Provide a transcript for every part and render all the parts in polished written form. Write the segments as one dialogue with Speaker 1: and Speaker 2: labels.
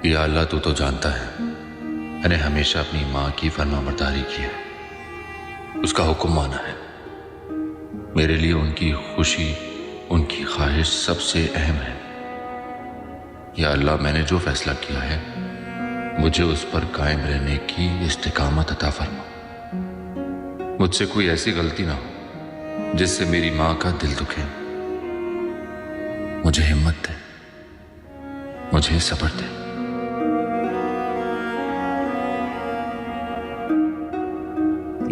Speaker 1: या अल्लाह तू तो जानता है मैंने हमेशा अपनी माँ की फरमाबरदारी की है, उसका हुक्म माना है। मेरे लिए उनकी खुशी, उनकी ख्वाहिश सबसे अहम है। या अल्लाह, मैंने जो फैसला किया है मुझे उस पर कायम रहने की इस्तिकामत अता फरमा। मुझसे कोई ऐसी गलती ना हो जिससे मेरी माँ का दिल दुखे। मुझे हिम्मत दे, मुझे सब्र दे।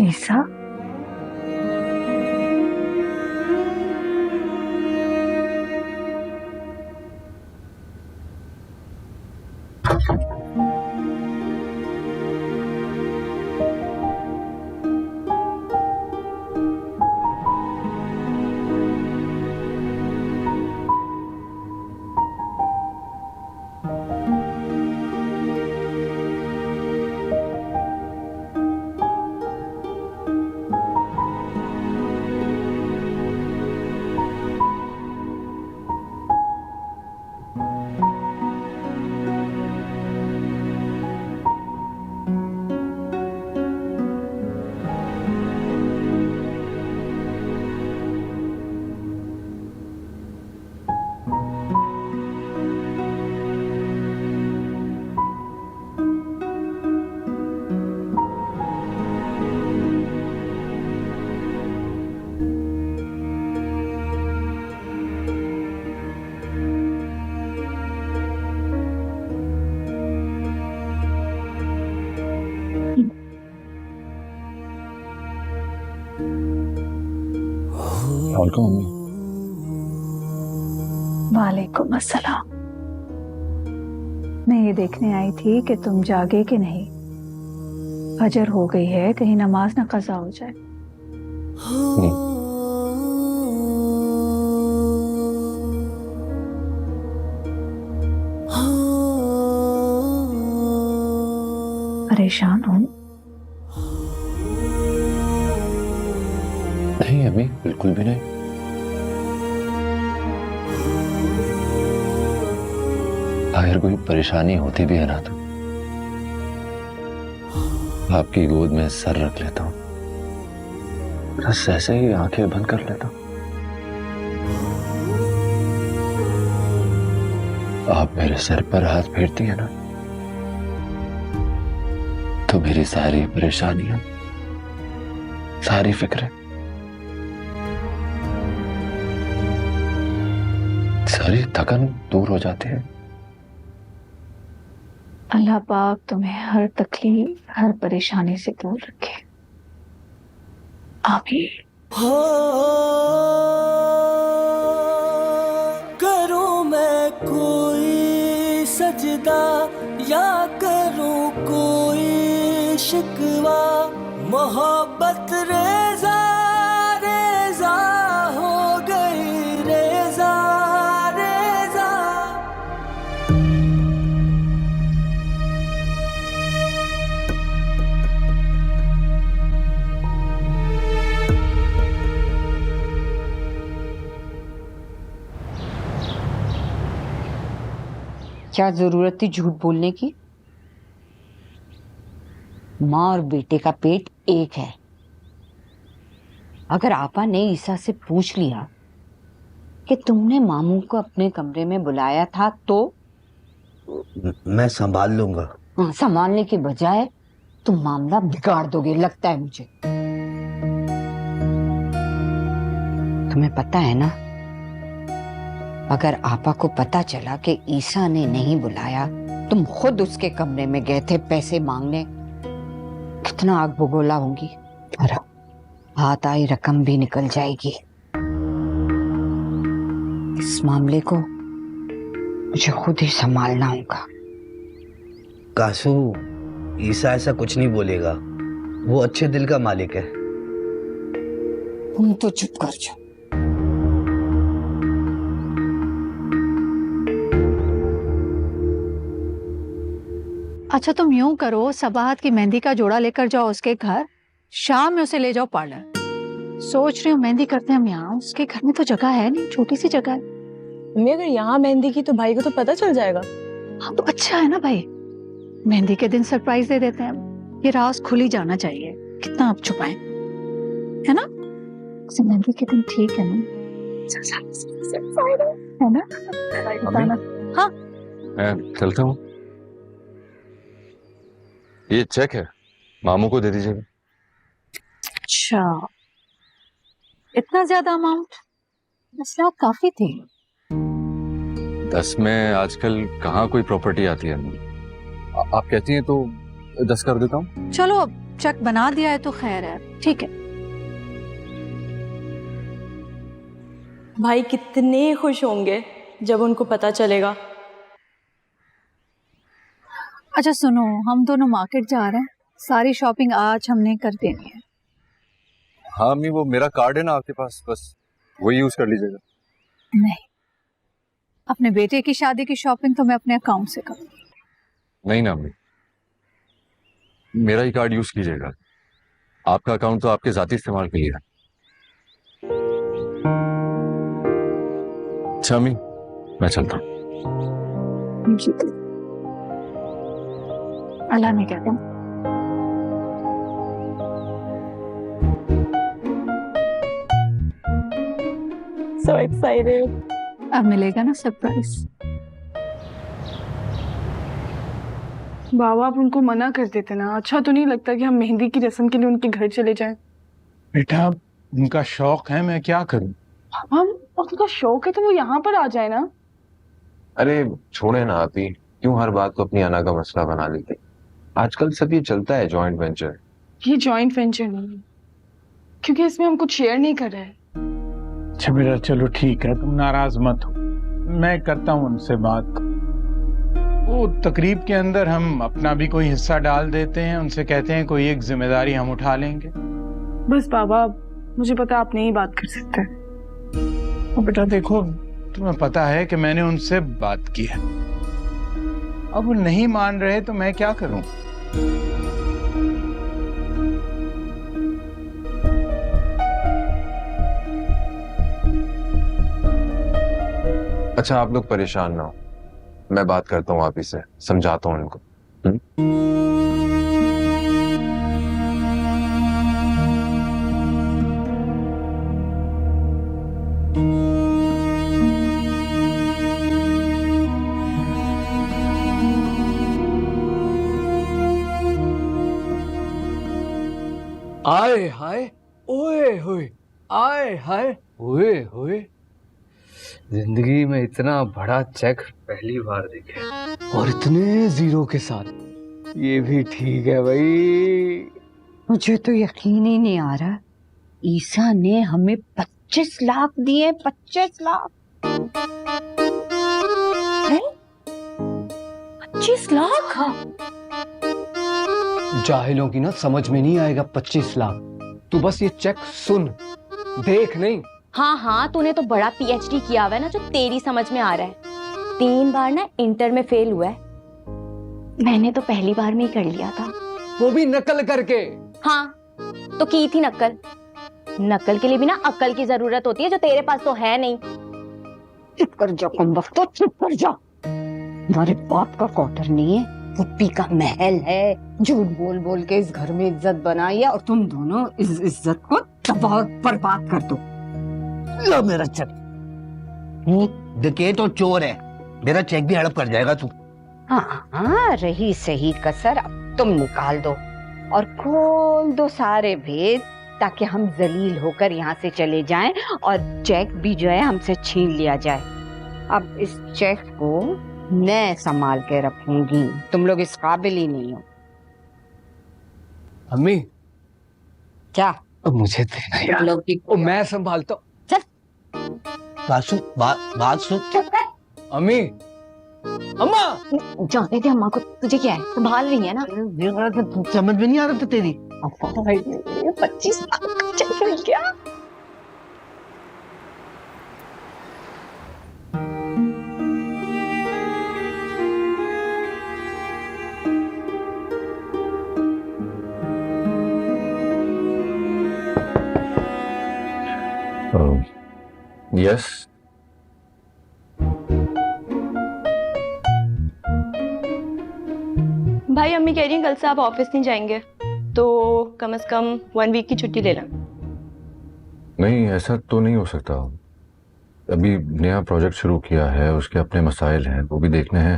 Speaker 2: ईसा, वालेकुम अस्सलाम। मैं ये देखने आई थी कि तुम जागे कि नहीं। फजर हो गई है, कहीं नमाज ना कज़ा हो जाए। परेशान हूँ?
Speaker 3: नहीं अम्मी, बिल्कुल भी नहीं। अगर कोई परेशानी होती भी है ना तो आपकी गोद में सर रख लेता हूँ, बस ऐसे ही आंखें बंद कर लेता हूँ। आप मेरे सर पर हाथ फेरती है ना तो मेरी सारी परेशानियां, सारी फिक्रें, सारी थकन दूर हो जाती है।
Speaker 2: अल्लाह पाक तुम्हें हर तकलीफ, हर परेशानी से दूर रखे। आमीन।
Speaker 4: करूं मैं कोई सजदा या करूं कोई शिकवा, मोहब्बत रेजा रेजा हो गई, रेजा रेजा।
Speaker 5: क्या जरूरत थी झूठ बोलने की? माँ और बेटे का पेट एक है। अगर आपा ने ईसा से पूछ लिया कि तुमने मामू को अपने कमरे में बुलाया था तो
Speaker 6: मैं संभाल लूंगा।
Speaker 5: हाँ, संभालने के बजाय तुम मामला बिगाड़ दोगे लगता है मुझे। तुम्हें पता है ना, अगर आपा को पता चला कि ईसा ने नहीं बुलाया, तुम खुद उसके कमरे में गए थे पैसे मांगने, कितना आग बबूला होंगी और हाथ आई रकम भी निकल जाएगी। इस मामले को मुझे खुद ही संभालना होगा।
Speaker 6: कासू, ईसा ऐसा कुछ नहीं बोलेगा, वो अच्छे दिल का मालिक है।
Speaker 5: तुम तो चुप कर जाओ।
Speaker 2: अच्छा तुम यूं करो, सबाहत की मेहंदी का जोड़ा लेकर जाओ उसके घर, शाम में उसे ले जाओ पार्लर। सोच रही हूँ मेहंदी करते हैं हम यहाँ, उसके घर में तो जगह है नहीं, छोटी सी जगह है।
Speaker 7: मम्मी अगर यहाँ मेहंदी की तो भाई को तो पता चल जाएगा।
Speaker 2: हाँ तो अच्छा है ना भाई, मेहंदी के दिन सरप्राइज दे देते हैं। ये राज खुल ही जाना चाहिए, कितना आप छुपाएं, है ना? मेहंदी के दिन ठीक है ना? है ना? बताना। हाँ
Speaker 3: मैं चलता हूँ। ये चेक है, मामू को दे दीजिएगा।
Speaker 2: अच्छा, इतना ज्यादा अमाउंट? 10 लाख काफी थी।
Speaker 3: 10 में आजकल कहाँ कोई प्रॉपर्टी आती है। आप कहती हैं तो 10 कर देता हूँ।
Speaker 2: चलो अब चेक बना दिया है तो खैर है, ठीक है।
Speaker 7: भाई कितने खुश होंगे जब उनको पता चलेगा।
Speaker 2: अच्छा सुनो, हम दोनों मार्केट जा रहे हैं, सारी शॉपिंग आज हमने कर देनी है।
Speaker 3: हाँ अम्मी, वो मेरा कार्ड है ना आपके पास, बस वही यूज कर लीजिएगा।
Speaker 2: नहीं, अपने बेटे की शादी की शॉपिंग तो मैं अपने अकाउंट से करूंगी।
Speaker 3: नहीं ना अम्मी, मेरा ही कार्ड यूज कीजिएगा। आपका अकाउंट तो आपके जाती इस्तेमाल के लिए है। अच्छा अम्मी, मैं चलता हूँ।
Speaker 2: अल्लाह ने कहते हैं।
Speaker 7: So excited.
Speaker 2: अब मिलेगा ना सरप्राइज।
Speaker 8: बाबा आप उनको मना कर देते ना, अच्छा तो नहीं लगता कि हम मेहंदी की रस्म के लिए उनके घर चले जाएं?
Speaker 9: बेटा उनका शौक है, मैं क्या करूं।
Speaker 8: बाबा उनका शौक है तो वो यहाँ पर आ जाए ना।
Speaker 10: अरे छोड़े ना आप ही, क्यों हर बात को अपनी अना का मसला बना लेते। आजकल सब ये चलता है जॉइंट वेंचर।
Speaker 8: ये जॉइंट वेंचर नहीं है, क्योंकि इसमें हम कुछ शेयर नहीं कर रहे हैं।
Speaker 9: अच्छा बेटा चलो ठीक है, तुम नाराज मत हो, मैं करता हूं उनसे बात। वो तकरीब के अंदर हम अपना भी कोई हिस्सा डाल देते हैं, उनसे कहते हैं कोई एक जिम्मेदारी हम उठा लेंगे।
Speaker 8: बस बाबा मुझे पता आप नहीं बात कर सकते।
Speaker 9: तो बेटा देखो, तुम्हें पता है कि मैंने उनसे बात की है, अब वो नहीं मान रहे तो मैं क्या करूं।
Speaker 10: अच्छा आप लोग परेशान ना हो, मैं बात करता हूँ आप ही से, समझाता हूँ उनको।
Speaker 4: आए हाय ओए होए, आए हाय ओए होए।
Speaker 6: जिंदगी में इतना बड़ा चेक पहली बार देखे,
Speaker 4: और इतने जीरो के साथ। ये भी ठीक है भाई।
Speaker 5: मुझे तो यकीन ही नहीं आ रहा, ईसा ने हमें 25 लाख दिए। 25 लाख
Speaker 2: 25 लाख?
Speaker 4: जाहिलों की ना समझ में नहीं आएगा 25 लाख। तू बस ये चेक सुन, देख नहीं।
Speaker 11: हाँ हाँ, तूने तो बड़ा पीएचडी किया हुआ है ना, जो तेरी समझ में आ रहा है। 3 बार ना इंटर में फेल हुआ है, मैंने तो पहली बार में ही कर लिया था,
Speaker 4: वो भी नकल करके।
Speaker 11: हाँ तो की थी नकल। नकल के लिए भी ना अकल की जरूरत होती है, जो तेरे पास तो है नहीं।
Speaker 5: चुप कर जा कम वक्त, चुप कर जा। हमारे बाप का क्वार्टर नहीं है, पुप्पी का महल है। झूठ बोल बोल के इस घर में इज्जत बनाई है, और तुम दोनों इस इज्जत को तबाह बर्बाद कर दो।
Speaker 6: लो मेरा चेक। डकैत और चोर है, मेरा चेक भी हड़प कर जाएगा तू।
Speaker 5: हाँ हाँ, रही सही कसर अब तुम निकाल दो और खोल दो सारे भेद, ताकि हम जलील होकर यहाँ से चले जाएं और चेक भी जो है हमसे छीन लिया जाए। अब इस चेक को मैं संभाल के रखूंगी, तुम लोग इस काबिल ही नहीं हो।
Speaker 4: अम्मी
Speaker 5: क्या?
Speaker 4: अब मुझे देना यार,
Speaker 5: लोग की
Speaker 4: वो मैं संभालता हूँ।
Speaker 6: बात सुन।
Speaker 4: अम्मी, अम्मा।
Speaker 11: जाने दे अम्मा को, तुझे क्या है, संभाल रही है ना।
Speaker 6: समझ में नहीं आ रहा था तेरी।
Speaker 11: 25 लाख का चेक मिल गया।
Speaker 3: यस
Speaker 7: भाई अम्मी कह रही हैं कल से आप ऑफिस नहीं जाएंगे, तो कम से कम 1 वीक की छुट्टी ले लें।
Speaker 10: नहीं, ऐसा तो नहीं हो सकता। अभी नया प्रोजेक्ट शुरू किया है, उसके अपने मसाइल हैं, वो भी देखने हैं।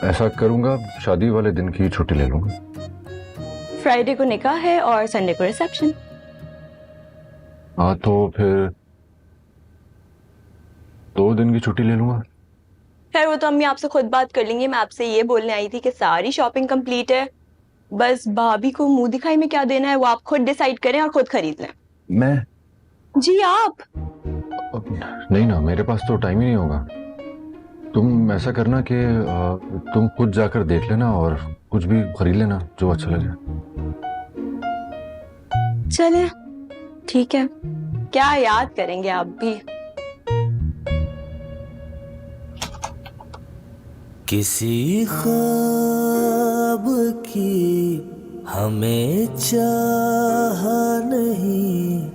Speaker 10: ऐसा करूंगा, शादी वाले दिन की छुट्टी ले लूंगा।
Speaker 7: फ्राइडे को निकाह है और संडे को रिसेप्शन।
Speaker 10: हाँ, तो फिर 2 दिन की छुट्टी ले लूंगा।
Speaker 7: खैर वो तो अम्मी आपसे खुद बात कर लेंगे। मैं आपसे ये बोलने आई थी कि सारी शॉपिंग कंप्लीट है, बस भाभी को मुंह दिखाई में क्या देना है वो आप खुद डिसाइड करें और खुद खरीद लें।
Speaker 10: मैं?
Speaker 7: जी आप?
Speaker 10: नहीं ना, मेरे पास तो टाइम ही नहीं होगा। तुम ऐसा करना कि तुम खुद जाकर देख लेना और कुछ भी खरीद लेना जो अच्छा लगे।
Speaker 7: चले ठीक है, क्या याद करेंगे आप भी।
Speaker 12: किसी ख्वाब की हमें चाह नहीं,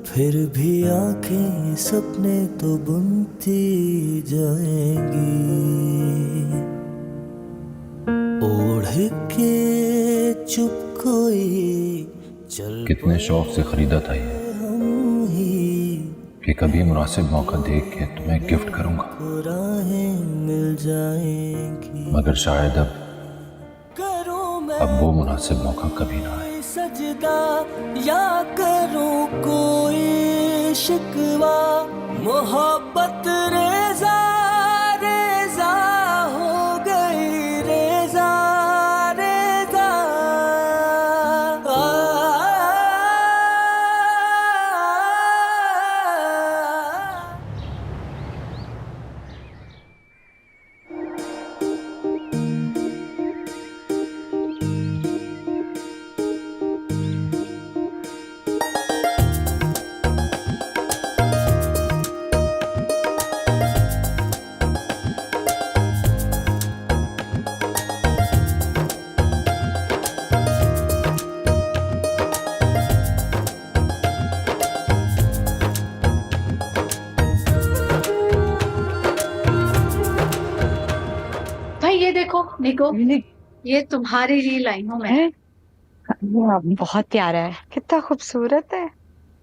Speaker 12: फिर भी आंखें सपने तो बुनती जाएंगी। ओढ़ के चुप कोई चल
Speaker 1: कितने शौक से खरीदा था ये कि कभी मुनासिब मौका देख के तुम्हें गिफ्ट करूंगा,
Speaker 12: मिल जाएंगी।
Speaker 1: मगर शायद अब वो मुनासिब मौका कभी ना आए।
Speaker 12: सजदा या करूं कोई शिकवा, मोहब्बत रेजा रेजा हो गई, रेजा रेजा।
Speaker 2: भाई ये देखो निको, ये तुम्हारी ही लाइनों में है।
Speaker 11: बहुत प्यारा है।
Speaker 8: कितना खूबसूरत है।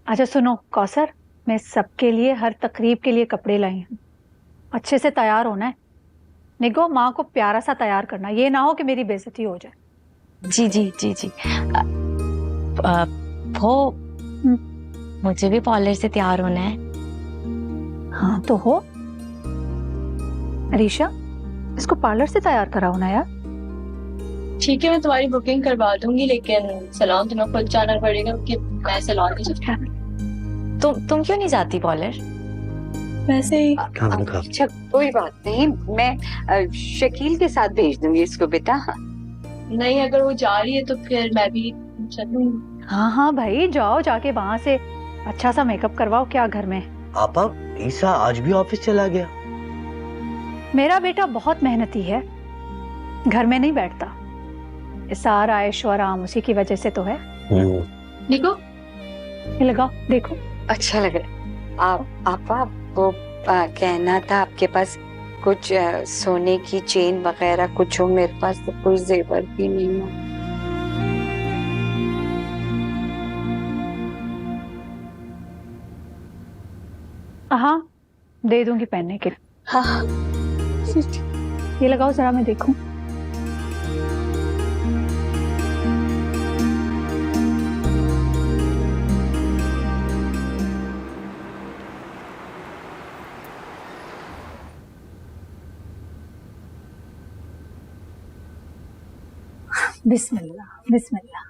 Speaker 2: अच्छा सुनो कौसर, मैं सबके लिए हर तकरीब के लिए कपड़े लाई हूँ। अच्छे से तैयार होना है। निगो, माँ को प्यारा सा तैयार करना, ये ना हो कि मेरी बेइज्जती हो जाए।
Speaker 11: जी जी जी जी। वो मुझे भी पार्लर से तैयार होना है।
Speaker 2: हाँ तो हो। अरीशा, इसको पार्लर से तैयार कराओ ना यार।
Speaker 7: ठीक है, मैं तुम्हारी बुकिंग करवा दूंगी, लेकिन सैलून तुम्हें खुद जाना पड़ेगा क्योंकि मैं सैलून नहीं जाती।
Speaker 11: तुम क्यों नहीं जाती पार्लर?
Speaker 7: वैसे ही।
Speaker 5: अच्छा कोई बात नहीं, मैं शकील के साथ भेज दूंगी इसको बेटा।
Speaker 7: नहीं, अगर वो जा रही है तो फिर मैं भी चलूंगी।
Speaker 2: हाँ हाँ भाई जाओ, जाके वहां से अच्छा सा मेकअप करवाओ। क्या घर में
Speaker 6: आपा, ईसा आज भी ऑफिस चला गया?
Speaker 2: मेरा बेटा बहुत मेहनती है, घर में नहीं बैठता। ये सारा ऐशो आराम उसी की वजह से तो है। निको, ये लगाओ देखो।
Speaker 5: अच्छा लग रहा है। आपा वो कहना था आपके पास कुछ सोने की चेन वगैरह कुछ हो? मेरे पास तो कोई जेवर भी नहीं हो।
Speaker 2: हाँ दे दूंगी पहनने के लिए।
Speaker 5: हाँ
Speaker 2: ये लगाओ जरा, मैं देखूं। बिस्मिल्लाह बिस्मिल्लाह,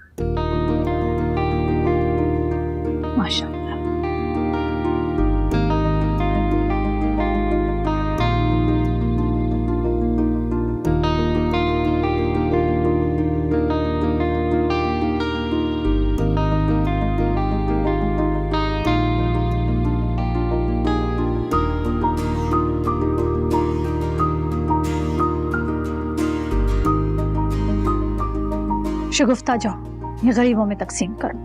Speaker 2: माशाअल्लाह। शुगुफ्ता जाओ, ये गरीबों में तकसीम करो।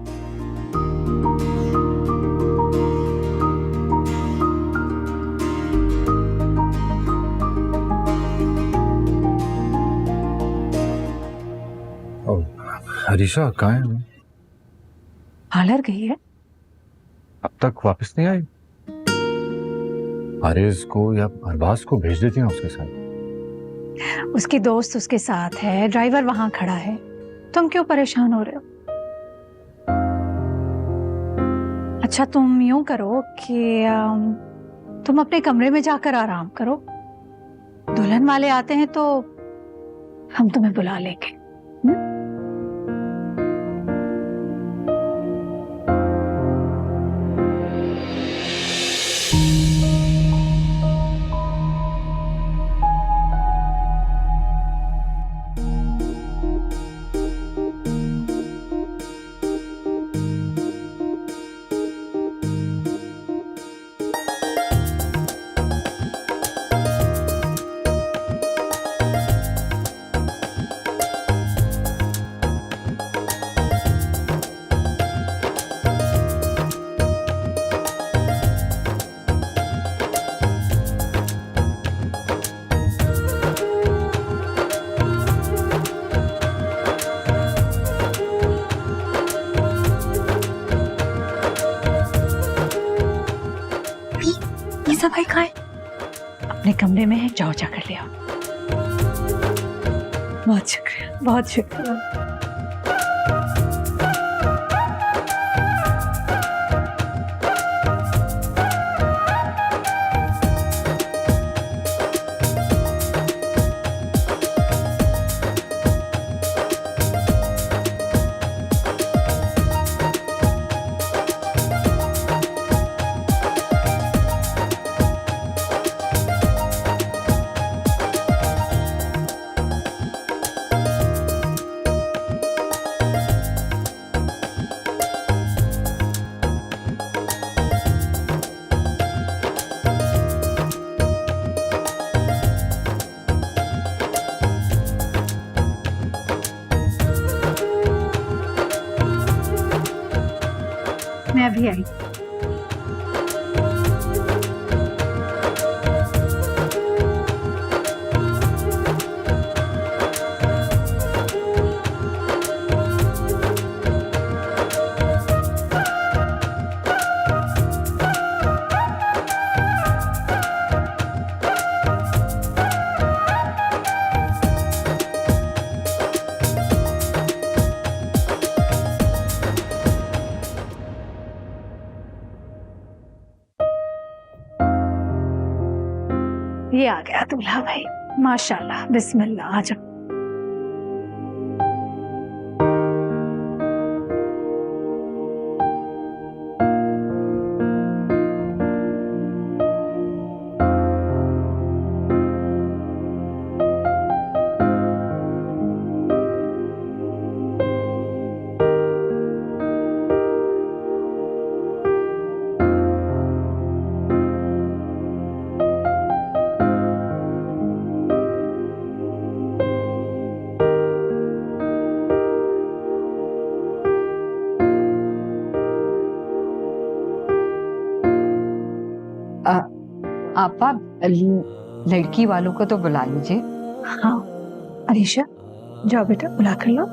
Speaker 10: हरीशा कहाँ है?
Speaker 2: पार्लर गई है।
Speaker 10: अब तक वापस नहीं आई? हारिस को या अरबाज को भेज देती हैं उसके साथ।
Speaker 2: उसकी दोस्त उसके साथ है, ड्राइवर वहां खड़ा है, तुम क्यों परेशान हो रहे हो? अच्छा तुम यूं करो कि तुम अपने कमरे में जाकर आराम करो, दुल्हन वाले आते हैं तो हम तुम्हें बुला लेंगे। ईसा भाई कहाँ है? अपने कमरे में है, जाओ जाकर ले आओ। बहुत शुक्रिया, बहुत शुक्रिया। मैं अभी आई। ये आ गया दूल्हा भाई, माशाल्लाह, बिस्मिल्लाह, आ जाओ।
Speaker 5: आपा लड़की वालों को तो बुला लीजिए।
Speaker 2: हाँ अरीशा, जाओ बेटा, बुला कर लो।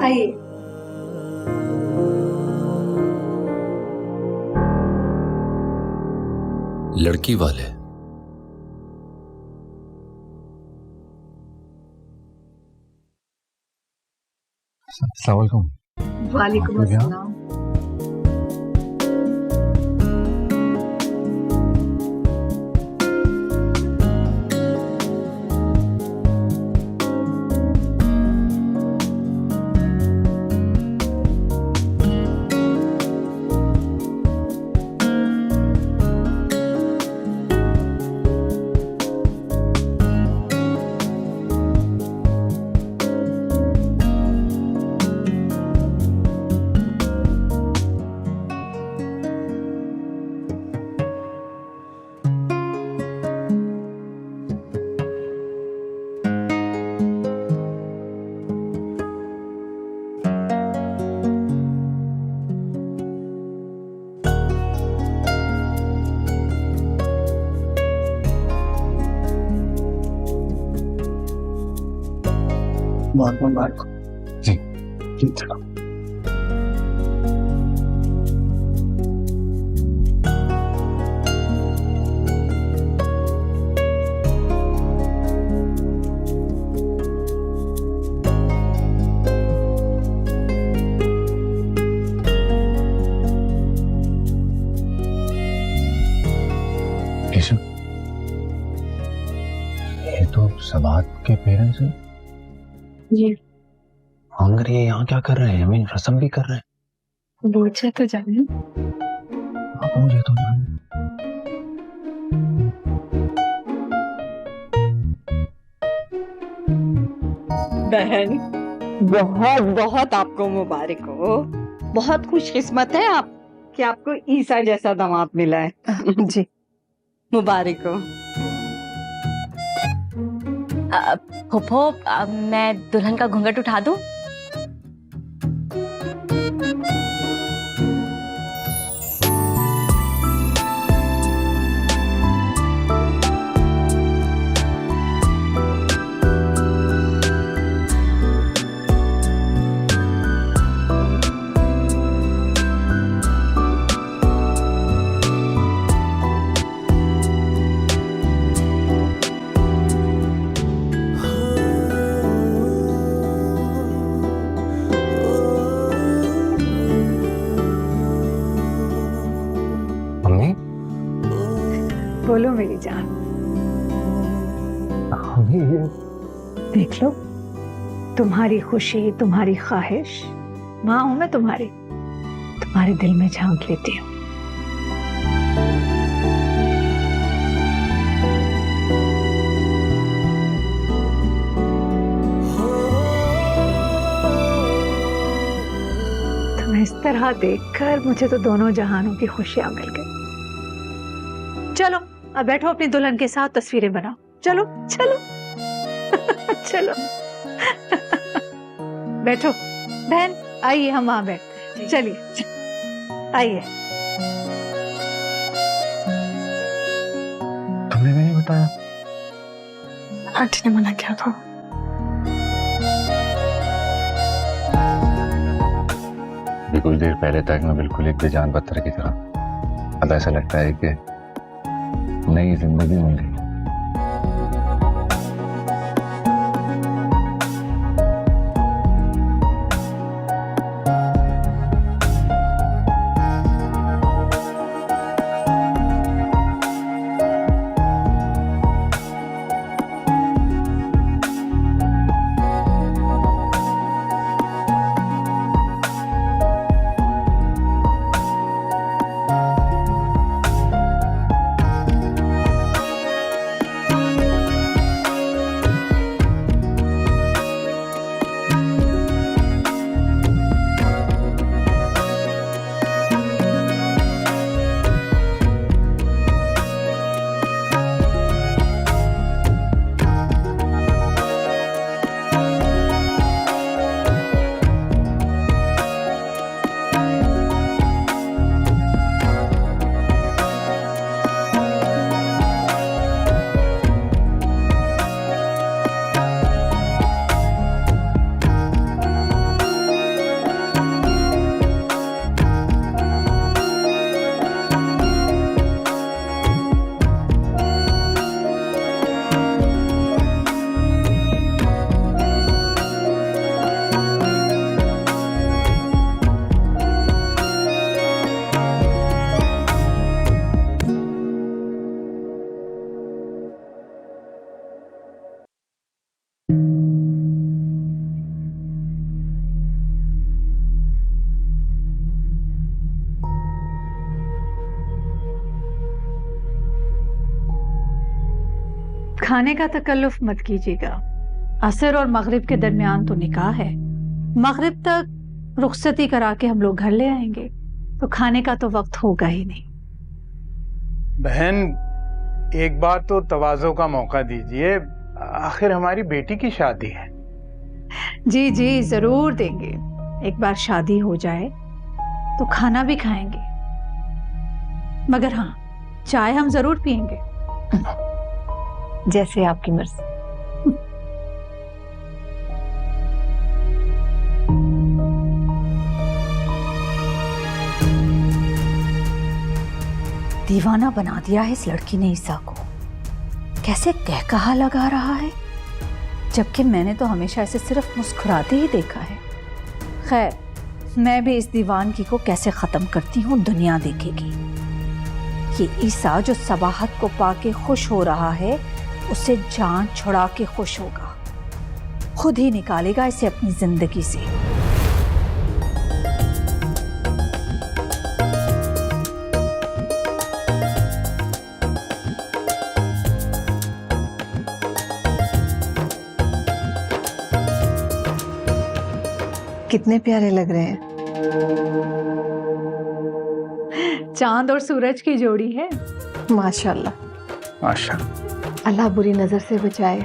Speaker 2: आइए।
Speaker 1: लड़की वाले
Speaker 10: अस्सलाम वालेकुम।
Speaker 2: वालेकुम अस्सलाम।
Speaker 4: बहुत मुबारक।
Speaker 10: जी
Speaker 4: जी चलो।
Speaker 10: ये तो सबात के पेरेंट्स हैं।
Speaker 8: जी
Speaker 3: मगर ये यहाँ क्या कर रहे हैं? अमीन रस्म भी कर रहे हैं।
Speaker 8: बोझे तो जाने।
Speaker 3: आप मुझे तो जाने।
Speaker 5: बहन बहुत बहुत आपको मुबारक हो। बहुत खुशकिस्मत है आप कि आपको ईसा जैसा दामाद मिला है।
Speaker 2: जी
Speaker 5: मुबारक हो।
Speaker 11: फूफो मैं दुल्हन का घूंघट उठा दूं?
Speaker 3: मम्मी
Speaker 2: बोलो मेरी जान।
Speaker 3: मम्मी ये
Speaker 2: देख लो, तुम्हारी खुशी, तुम्हारी ख्वाहिश, माँ हूं मैं तुम्हारे दिल में झांक लेती हूँ। तुम्हें इस तरह देखकर मुझे तो दोनों जहानों की खुशियां मिल गई। चलो अब बैठो, अपनी दुल्हन के साथ तस्वीरें बनाओ। चलो चलो चलो बैठो। बहन आइए, हम वहां बैठते हैं। चलिए आइए।
Speaker 3: तुमने भी नहीं बताया?
Speaker 8: आंटी ने मना किया था।
Speaker 10: अभी कुछ देर पहले तक मैं बिल्कुल एक बेजान पत्थर की तरह, अब ऐसा लगता है कि नई जिंदगी मिल गई।
Speaker 2: खाने का तकल्लुफ मत कीजिएगा। असर और मगरिब के दरमियान तो निकाह है, मगरिब तक रुखसती करा के हम लोग घर ले आएंगे, तो खाने का तो वक्त होगा ही नहीं।
Speaker 9: बहन एक बार तो तवाज़ो का मौका दीजिए, आखिर हमारी बेटी की शादी है।
Speaker 2: जी जी जरूर देंगे। एक बार शादी हो जाए तो खाना भी खाएंगे, मगर हाँ चाय हम जरूर पिएंगे। जैसे आपकी मर्जी। दीवाना बना दिया है इस लड़की ने ईसा को। कैसे कह कहा लगा रहा है, जबकि मैंने तो हमेशा इसे सिर्फ मुस्कुराते ही देखा है। खैर, मैं भी इस दीवानगी को कैसे खत्म करती हूँ दुनिया देखेगी। ये ईसा जो सबाहत को पाके खुश हो रहा है, उसे जान छुड़ा के खुश होगा, खुद ही निकालेगा इसे अपनी जिंदगी से।
Speaker 13: कितने प्यारे लग रहे हैं।
Speaker 2: चांद और सूरज की जोड़ी है।
Speaker 13: माशाल्लाह।
Speaker 9: माशाल्लाह।
Speaker 13: अल्लाह बुरी नजर से बचाए।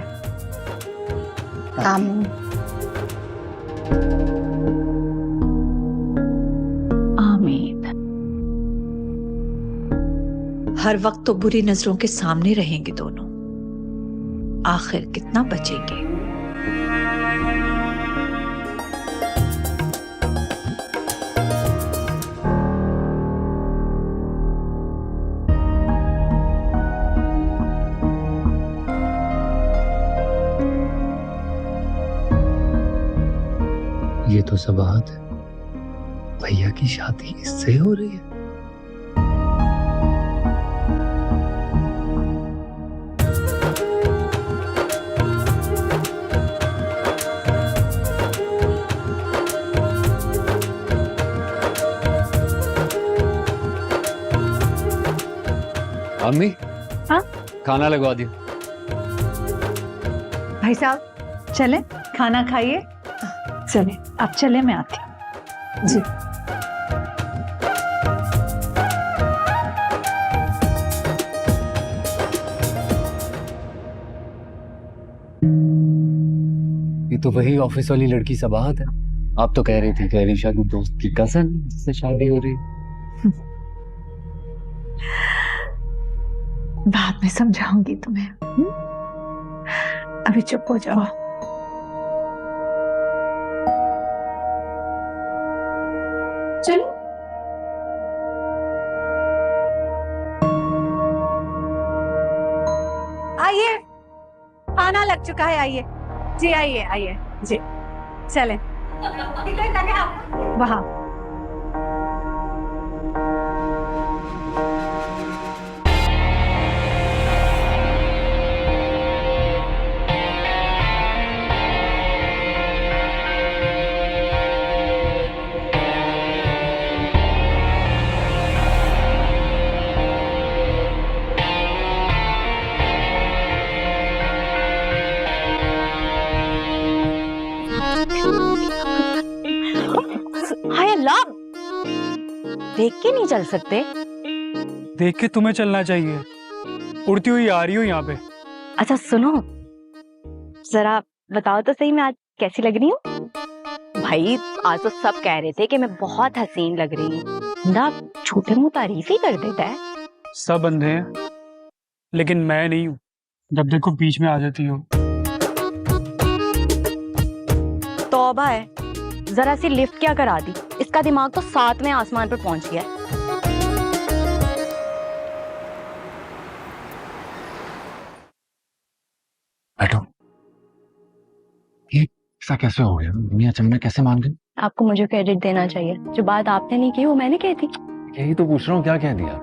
Speaker 13: आमीन।
Speaker 2: आमीन।
Speaker 14: हर वक्त तो बुरी नजरों के सामने रहेंगे दोनों, आखिर कितना बचेंगे।
Speaker 6: ये तो सबाहत है, भैया की शादी इससे हो रही है।
Speaker 4: अम्मी,
Speaker 2: हाँ?
Speaker 4: खाना लगवा दियो।
Speaker 2: भाई साहब चले खाना खाइए। चले, अब चले, मैं आती हूँ। जी।
Speaker 4: ये तो वही ऑफिस वाली लड़की सबाहत है। आप तो कह रही थी कि अलीशा की दोस्त की कजन से शादी हो रही।
Speaker 2: बाद में समझाऊंगी तुम्हें। अभी चुप हो जाओ। चलो। आइए, खाना लग चुका है। आइए जी, आइए आइए जी, चलें। वहाँ
Speaker 11: हाय अल्लाह, देख के नहीं चल सकते?
Speaker 15: देख के तुम्हें चलना चाहिए, उड़ती हुई आ रही हो यहाँ पे।
Speaker 11: अच्छा सुनो, जरा बताओ तो सही मैं आज कैसी लग रही हूँ? भाई आज तो सब कह रहे थे कि मैं बहुत हसीन लग रही हूँ। ना झूठे मुंह तारीफ ही कर देता है।
Speaker 15: सब अंधे हैं, लेकिन मैं नहीं हूँ। जब देखो बीच में आ जाती हो।
Speaker 11: तौबा है, जरा सी लिफ्ट क्या करा दी। इसका दिमाग तो 7वें आसमान पर पहुंच गया है।
Speaker 10: बैठो। ये ऐसा कैसे हो गया? मियां चम्मे कैसे मान गई?
Speaker 11: आपको मुझे क्रेडिट देना चाहिए। जो बात आपने नहीं की वो मैंने कही थी।
Speaker 10: यही तो पूछ रहा हूँ, क्या कह दिया?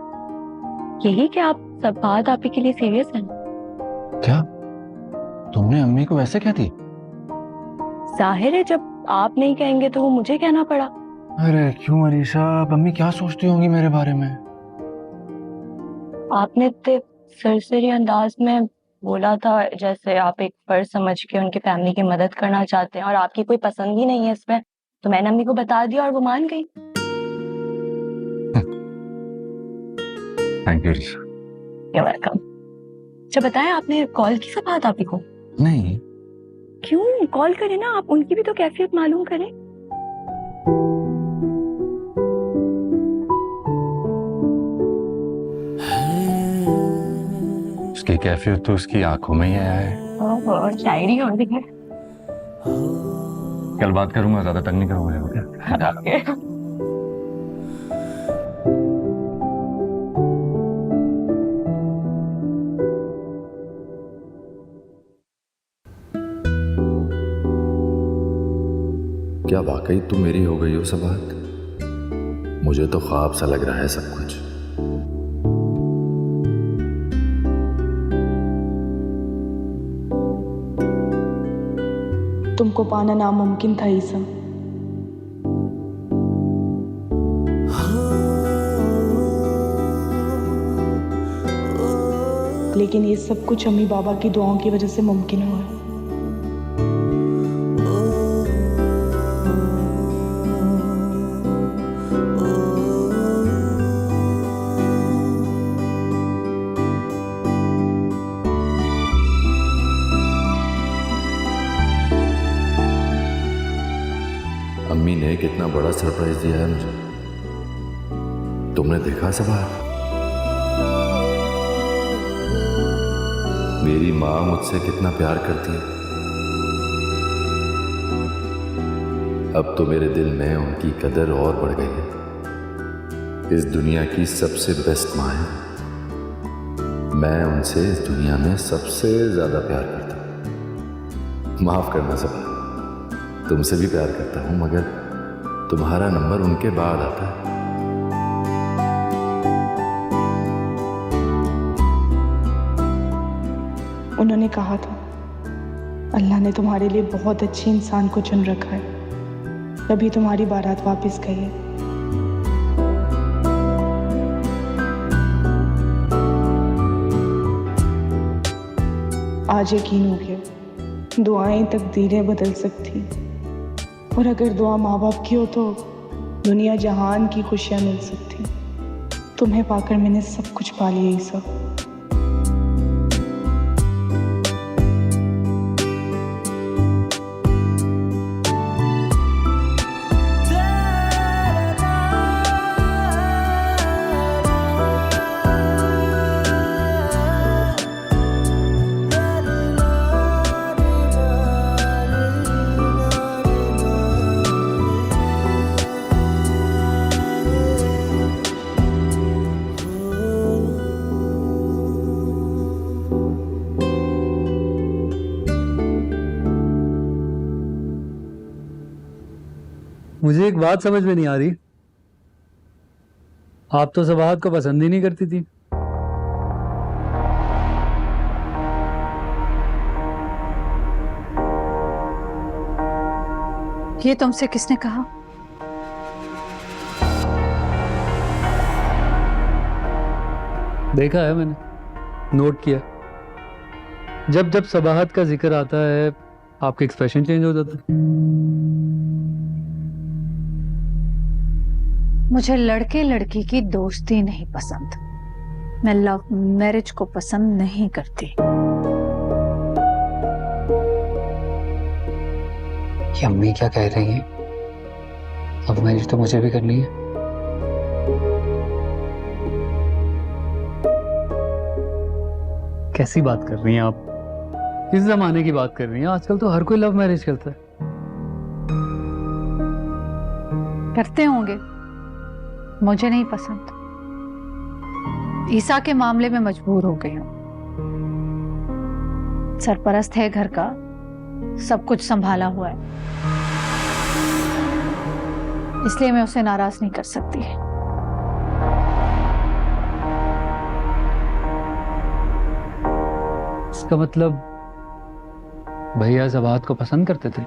Speaker 11: यही कि आप सब बात आप ही के लिए सीरियस हैं।
Speaker 10: क्या तुमने अम्मी को वैसे कह दी?
Speaker 11: जाहिर है, जब आप नहीं कहेंगे तो वो मुझे कहना पड़ा।
Speaker 10: अरे क्यों अलीशा, अम्मी क्या सोचती होंगी मेरे बारे में?
Speaker 11: आपने इतने सरसरी अंदाज में बोला था जैसे आप एक फर्ज समझ के उनकी फैमिली की मदद करना चाहते हैं, और आपकी कोई पसंद ही नहीं है इसमें। तो मैंने अम्मी को बता दिया और वो मान गई।
Speaker 10: Thank you Alisha.
Speaker 11: You're welcome। अच्छा बताएं, आपने कॉल की सब बात आप ही को?
Speaker 10: नहीं।
Speaker 11: क्यों, कॉल करें ना, आप उनकी भी तो कैफियत मालूम करें।
Speaker 10: उसकी कैफियत तो उसकी आंखों में ही आया है।
Speaker 11: शायरी हो रही है।
Speaker 10: कल बात करूंगा, ज्यादा तंग नहीं करूंगा क्या? क्या वाकई तुम मेरी हो गई हो सबाहत? मुझे तो ख्वाब सा लग रहा है सब कुछ।
Speaker 8: तुमको पाना नामुमकिन था ईसा, लेकिन ये सब कुछ अम्मी बाबा की दुआओं की वजह से मुमकिन हुआ।
Speaker 10: अम्मी ने कितना बड़ा सरप्राइज दिया है मुझे, तुमने देखा सबाहत? मेरी माँ मुझसे कितना प्यार करती है। अब तो मेरे दिल में उनकी कदर और बढ़ गई है। इस दुनिया की सबसे बेस्ट माँ है। मैं उनसे इस दुनिया में सबसे ज्यादा प्यार करता हूँ। माफ करना सब, तुमसे भी प्यार करता हूँ, मगर तुम्हारा नंबर उनके बाद आता है।
Speaker 8: उन्होंने कहा था अल्लाह ने तुम्हारे लिए बहुत अच्छे इंसान को चुन रखा है, तभी तुम्हारी बारात वापस गई है। आज यकीन हो गया दुआएं तकदीरें बदल सकती, और अगर दुआ माँ बाप की हो तो दुनिया जहान की खुशियां मिल सकती। तुम्हें पाकर मैंने सब कुछ पा लिया ईसा।
Speaker 4: मुझे एक बात समझ में नहीं आ रही, आप तो सबाहत को पसंद ही नहीं करती थी।
Speaker 2: ये तुमसे किसने कहा?
Speaker 4: देखा है मैंने, नोट किया। जब जब सबाहत का जिक्र आता है आपके एक्सप्रेशन चेंज हो जाता है।
Speaker 2: मुझे लड़के लड़की की दोस्ती नहीं पसंद। मैं लव मैरिज को पसंद नहीं करती।
Speaker 4: ये अम्मी क्या कह रही हैं? लव मैरिज तो मुझे भी करनी है। कैसी बात कर रही हैं आप? किस जमाने की बात कर रही हैं? आजकल तो हर कोई लव मैरिज करता है।
Speaker 2: करते होंगे, मुझे नहीं पसंद। ईसा के मामले में मजबूर हो गई हूं। सरपरस्त है घर का, सब कुछ संभाला हुआ है, इसलिए मैं उसे नाराज नहीं कर सकती।
Speaker 4: इसका मतलब भैया सबाहत को पसंद करते थे?